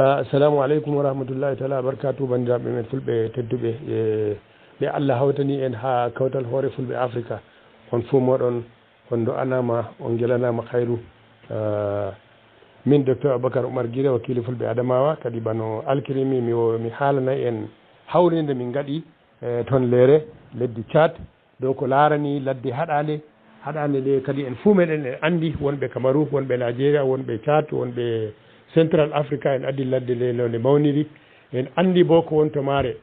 assalamu aleykum wa rahmatullahi taala barkatu bandiraɓe men fulɓe tedduɓe ɓe Allah hawtani en ha kawtal hoore fulɓe Africa on fuu moɗon on do anama on gelanama khayru min docteur Aboubacar Oumar Guiré wakili fulɓe Adamawa kadi bano alkirimi mi haalana en hawrinde min gaɗi toon leere leddi Tchad dow ko laarani ladde haɗande nde kadi en fuu meɗen en andi wonɓe Cameroun wonɓe Nigeria wonɓe Tchad wonɓe Central Africa en addi ladde nde no nde mawniri en andi bo ko wonto maare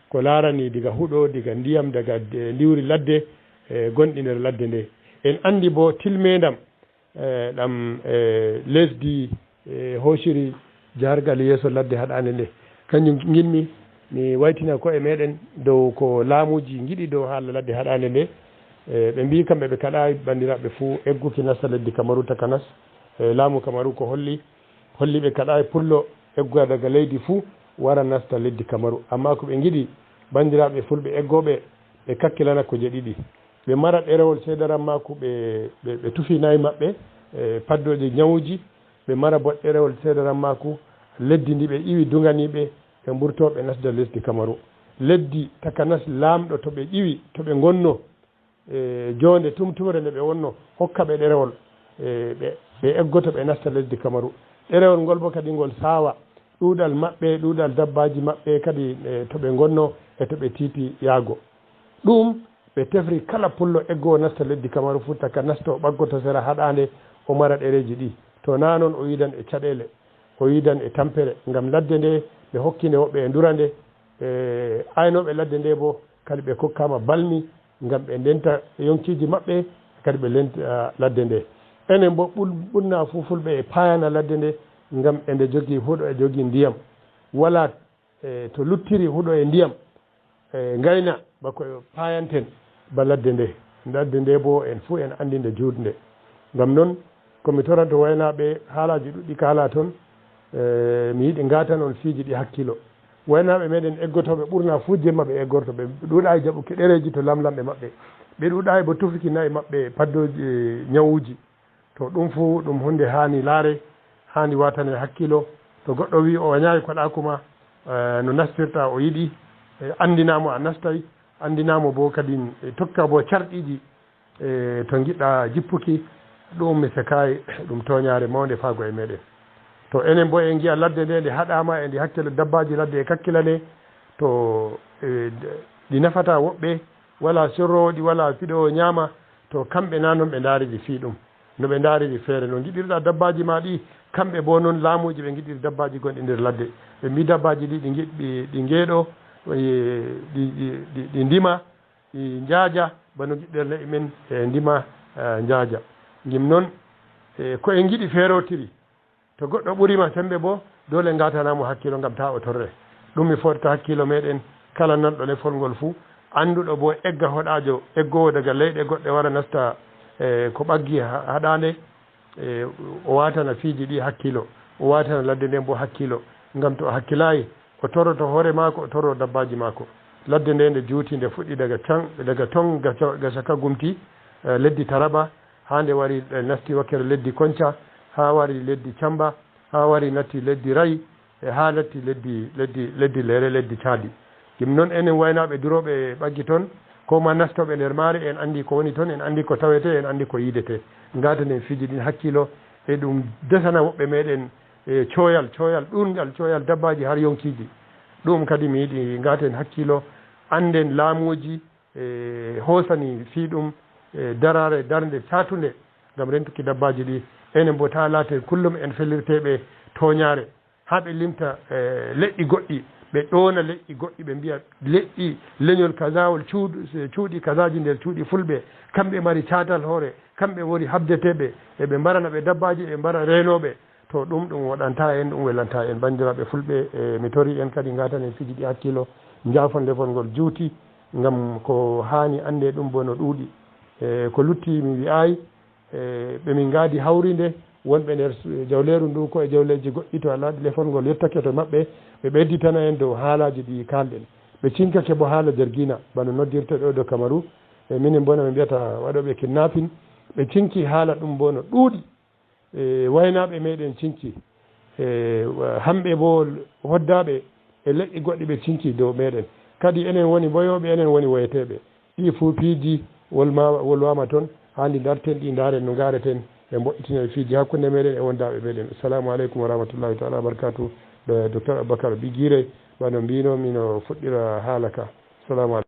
ko laarani diga huuɗo diga ndiyam daga liwri ladde gonɗi nder ladde nde en andi bo tilmedam ɗam lesdi hoosiri jahargal yeeso ladde haɗande nde kanjum ginmi mi waytina koye meɗen dow ko laamuji giɗi dow haala ladde haɗande nde ɓe mbi kamɓe ɓe kaɗa bandiraɓe fuu egguki nasta leddi Cameroun takanas laamu Cameroun ko holli ɓe kaɗa e pullo eggoya daga leydi fuu wara nasta leddi Cameroun amma ko ɓe giɗi bandiraɓe fulɓe eggoɓe ɓe kakkilana koje ɗiɗi ɓe mara ɗerewol seedaran maku ɓe tufinayi maɓɓe paddoje ñawuji ɓe mara bo ɗerewol seedaran maku leddi ndi ɓe iwi duganiɓe ɓe mburtoɓe nasda lesdi Cameroun leddi takanas laamɗo to ɓe ƴiwi to ɓe gonno jonde tumtumre nde ɓe wonno hokka ɓe ɗerewol ɓe eggoto ɓe nasta lesdi Cameroun ɗerewol ngol bo kadi ngol saawa ɗuuɗal maɓɓe ɗuuɗal dabbaji maɓɓe kadi to ɓe gonno e to ɓe tiiti yaago ɗum ɓe tefri kala pullo eggowo nasta leddi Cameroun fu taka nasto ɓaggoto sera haɗande o mara ɗereji ɗi to na noon o yidan e caɗele o yidan e tampere ngam ladde nde ɓe hokkinde woɓɓe e ndura nde aynoɓe ladde nde bo kadi ɓe kokkama balmi ngam ɓe ndenta yonkiji maɓɓe kadi ɓe lenta ladde nde enen bo ɓurna fu fulɓe e payana ladde nde ngam ende jogii huuɗo e jogii ndiyam wala to luttiri huuɗo e ndiyam ngayna bako payanten ba ladde nde bo en fuu en andi nde juutnde ngam noon komi toranto waynaɓe haalaji ɗuɗɗi kaala toon mi yiɗi ngatan on fiiji ɗi hakkilo waynaɓe meɗen eggotoɓe ɓurna fuu jemma ɓe eggorto ɓe ɗuuɗa e jaɓuki ɗereji to lamlamɓe maɓɓe ɓe ɗuuɗa e bo tufiki nayi maɓɓe paddoji ñawuji to ɗum fuu ɗum hunde hani laare hani watane hakkilo to goɗɗo wi o wañayi koɗakuma no nastirta o yiɗi andinamo a nastay andinamo bo kadi tokka bo carɗiji to giɗɗa jippuki ɗum mi sekayi ɗum toñare mawde faago e meɗen to enen bo en giya ladde nde haɗama e ndi hakkille dabbaji ladde e kakkila nde to ɗi nafata woɓɓe wala sorrowoɗi wala fiɗowo ñaama to kamɓe na noon ɓe daariji fii ɗum no ɓe daariri feere no giɗirɗa dabbaji ma ɗi kamɓe bo noon laamuji ɓe giɗiri dabbaji gonɗi nder ladde ɓe mbi dabbaji ɗi ɗi ngeeɗo ɗi ndima ɗi njaaja bano giɗɗerne men e ndima njaaja ngim noon ko en giɗi feerotiri to goɗɗo ɓurima sembe bo dole ngatanamo hakkilo ngam ta o torre ɗum mi fotata hakkilo meɗen kala nanɗo lefol ngol fuu annduɗo bo egga hoɗajo eggowo daga leyɗe goɗɗe wara nasta ko ɓaggi haɗande o watana fiiji ɗi hakkilo o watana ladde nden bo hakkilo ngam to o hakkilayi o toroto hoore maako o toro dabbaji maako ladde nde nde juuti nde fuɗɗi daga ton gasaka gumti leddi Taraba ha nde wari nasti wakkere leddi Konca ha wari leddi Camba ha wari natti leddi Ray ha natti leddi Lere leddi Caadi ɗum noon enen waynaɓe duroɓe ɓaggi toon ko ma nastoɓe nder maare en andi ko woni toon en andi ko tawete en andi ko yidete ngatanen fiiji ɗin hakkilo e ɗum desana woɓɓe meɗen e coyal ɗurngal coyal dabbaji har yonkiji ɗum kadi mi yiɗi ngaten hakkilo anden laamuji hoosani fii ɗum darare darde satunde ngam rentuki dabbaji ɗi enen bo ta laate kullum en fellirteɓe toñare ha ɓe limta leƴƴi goɗɗi ɓe ɗoona leƴƴi goɗɗi ɓe mbiya leƴƴi leñol kasawol cuuɗi kasaji nder cuuɗi fulɓe kamɓe mari catal hoore kamɓe woni habdeteɓe eɓe mbarana ɓe dabbaji ɓe mbara renoɓe to ɗum waɗanta en ɗum welanta en bandiraɓe fulɓe mi tori en kadi ngatanen fiji ɗi hakkilo jaafon lefol ngol juuti ngam ko hani ande ɗum bo no ɗuuɗi ko lutti mi wi'ayi ɓe min gaadi hawrinde wonɓe nder jawleeru ndu ko e jawleeji goɗɗi to alaaɗi lefol ngol yettake to maɓɓe ɓe ɓedditana en dow haalaji ɗi kalɗen ɓe cinkake bo haala jergina bano noddirte ɗo do Cameroun e minen bona ɓe mbiyata waɗoɓe kidnapping ɓe cinki haala ɗum bo no ɗuuɗi waynaɓe meɗen cinki hamɓe bo hoddaɓe e leƴƴi goɗɗi ɓe cinci dow meɗen kadi enen woni boyoɓe enen woni woyeteɓe ɗi fuu piiji wolwama toon handi darten ɗi daren no gareten e mboɗɗitinen fiiji hakkude meɗen e wondaɓe meɗen. Assalamu aleykum wa rahmatullahi taala wa barakatuh. Docteur Aboubacar Biguiré bano mbino mino fuɗɗira haala ka. Assalamu aleykum.